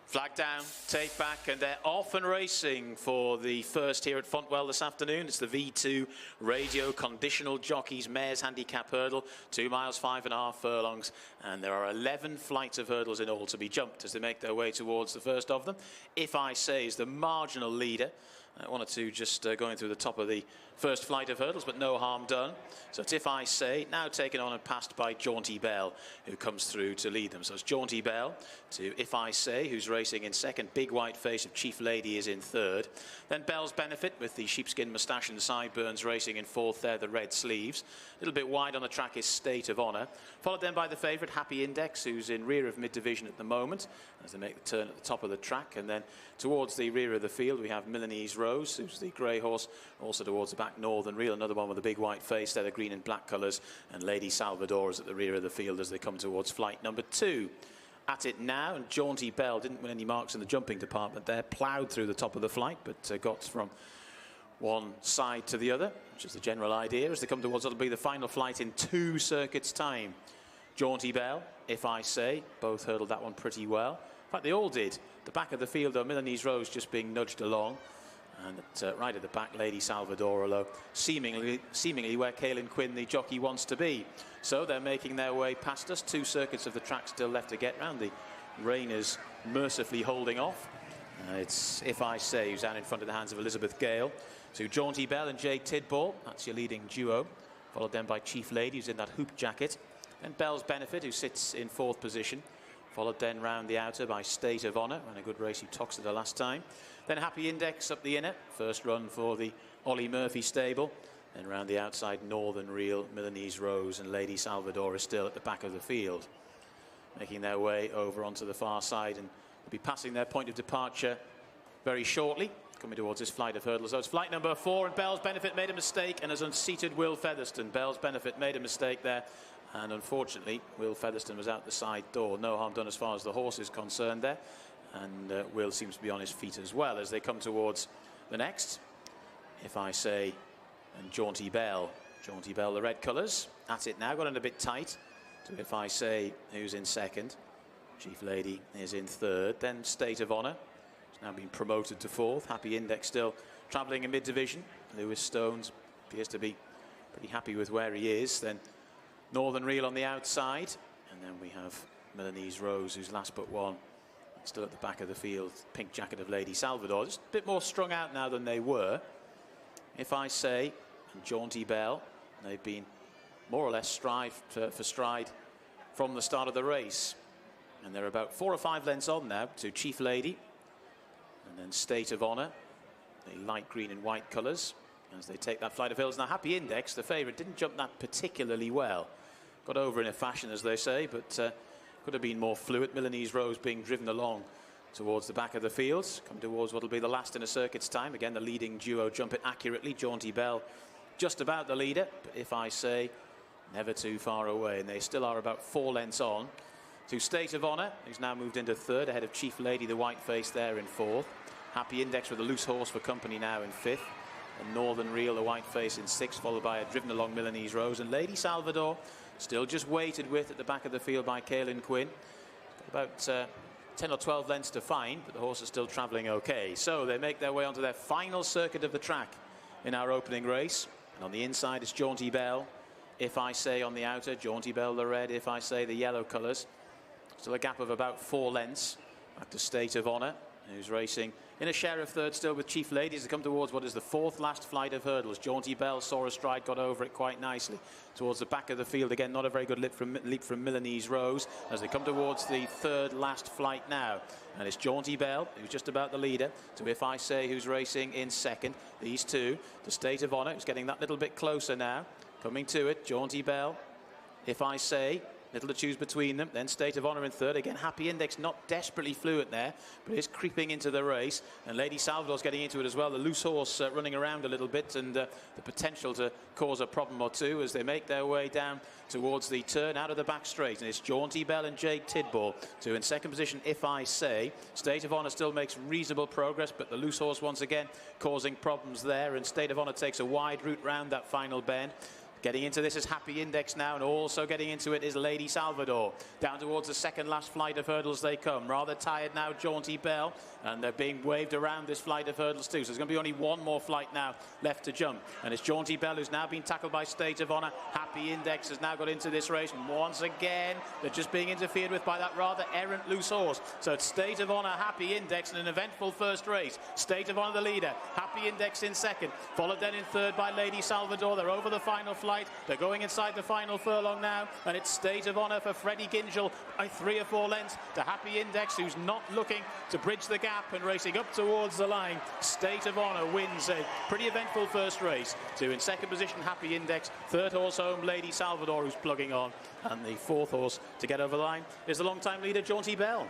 Flag down, take back, and they're off and racing for the first here at Fontwell this afternoon. It's the V2 Radio Conditional Jockeys Mares Handicap Hurdle, 2 miles, 5.5 furlongs, and there are 11 flights of hurdles in all to be jumped as they make their way towards the first of them. If I Say is the marginal leader. One or two just going through the top of the first flight of hurdles, but no harm done. So it's If I Say, now taken on and passed by Jaunty Bell, who comes through to lead them. So it's Jaunty Bell to If I Say, who's racing in second. Big white face of Chief Lady is in third. Then Bell's Benefit with the sheepskin moustache and sideburns racing in fourth there, the red sleeves. A little bit wide on the track is State of Honour. Followed then by the favourite, Happy Index, who's in rear of mid-division at the moment as they make the turn at the top of the track. And then towards the rear of the field, we have Milanese Rose, who's the grey horse. Also towards the back, Northern Reel, another one with a big white face there, the green and black colours. And Lady Salvador is at the rear of the field as they come towards flight number 2. At it now, and Jaunty Bell didn't win any marks in the jumping department there, ploughed through the top of the flight, but got from one side to the other, which is the general idea, as they come towards what'll be the final flight in 2 circuits' time. Jaunty Bell, If I Say, both hurdled that one pretty well. In fact, they all did. The back of the field, though, Milanese Rose just being nudged along. And right at the back, Lady Salvador, although seemingly where Caelan Quinn, the jockey, wants to be. So they're making their way past us. 2 circuits of the track still left to get round. The rain is mercifully holding off. It's If I Say, who's down in front of the hands of Elizabeth Gale. To Jaunty Bell and Jade Tidball, that's your leading duo. Followed then by Chief Lady, who's in that hoop jacket. Then Bell's Benefit, who sits in 4th position. Followed then round the outer by State of Honour, ran a good race, he toxed it the last time. Then Happy Index up the inner, first run for the Ollie Murphy stable. Then round the outside, Northern Reel, Milanese Rose and Lady Salvador is still at the back of the field. Making their way over onto the far side and will be passing their point of departure very shortly. Coming towards this flight of hurdles. So it's flight number 4, and Bell's Benefit made a mistake and has unseated Will Featherstone. Bell's Benefit made a mistake there, and unfortunately Will Featherstone was out the side door. No harm done as far as the horse is concerned there, and Will seems to be on his feet as well as they come towards the next. If I Say and Jaunty Bell. Jaunty Bell, the red colours. At it now, got in a bit tight. So If I Say, who's in second. Chief Lady is in third. Then State of Honour. Now been promoted to 4th. Happy Index still travelling in mid-division. Lewis Stones appears to be pretty happy with where he is. Then Northern Reel on the outside. And then we have Milanese Rose, who's last but one. Still at the back of the field. Pink jacket of Lady Salvador. Just a bit more strung out now than they were. If I Say and Jaunty Bell. They've been more or less stride for stride from the start of the race. And they're about 4 or 5 lengths on now to Chief Lady. And then State of Honour, the light green and white colours, as they take that flight of hills. Now, Happy Index, the favourite, didn't jump that particularly well. Got over in a fashion, as they say, but could have been more fluid. Milanese Rose being driven along towards the back of the fields. Come towards what will be the last in a circuit's time. Again, the leading duo jump it accurately. Jaunty Bell just about the leader, but If I Say, never too far away. And they still are about 4 lengths on to State of Honour, who's now moved into third, ahead of Chief Lady, the white face there in 4th. Happy Index with a loose horse for company now in 5th. And Northern Reel, the white face, in 6th, followed by a driven along Milanese Rose. And Lady Salvador, still just waited with at the back of the field by Caelan Quinn. Got about 10 or 12 lengths to find, but the horse is still travelling okay. So they make their way onto their final circuit of the track in our opening race. And on the inside is Jaunty Bell. If I Say on the outer, Jaunty Bell the red, If I Say the yellow colours. Still a gap of about 4 lengths back to State of Honour, who's racing in a share of third still with Chief Lady as they come towards what is the 4th last flight of hurdles. Jaunty Bell saw a stride, got over it quite nicely. Towards the back of the field again, not a very good leap from Milanese Rose as they come towards the 3rd last flight now. And it's Jaunty Bell, who's just about the leader, to If I Say, who's racing in second. These two to State of Honour, who's getting that little bit closer now. Coming to it, Jaunty Bell, If I Say. Little to choose between them. Then State of Honour in third. Again, Happy Index not desperately fluent there, but is creeping into the race. And Lady Salvador's getting into it as well. The loose horse running around a little bit, and the potential to cause a problem or two as they make their way down towards the turn out of the back straight. And it's Jaunty Bell and Jade Tidball. So in second position, If I Say. State of Honour still makes reasonable progress, but the loose horse once again causing problems there. And State of Honour takes a wide route round that final bend. Getting into this is Happy Index now, and also getting into it is Lady Salvador. Down towards the second last flight of hurdles they come. Rather tired now, Jaunty Belle, and they're being waved around this flight of hurdles too. So there's going to be only one more flight now left to jump. And it's Jaunty Belle who's now been tackled by State of Honor. Happy Index has now got into this race, and once again, they're just being interfered with by that rather errant loose horse. So it's State of Honor, Happy Index in an eventful first race. State of Honor the leader, Happy Index in second, followed then in third by Lady Salvador. They're over the final flight. They're going inside the final furlong now, and it's State of Honor for Freddie Gingell by 3 or 4 lengths to Happy Index, who's not looking to bridge the gap and racing up towards the line. State of Honor wins a pretty eventful first race. So in second position, Happy Index. Third horse home, Lady Salvador, who's plugging on. And the fourth horse to get over the line is the long-time leader, Jaunty Belle.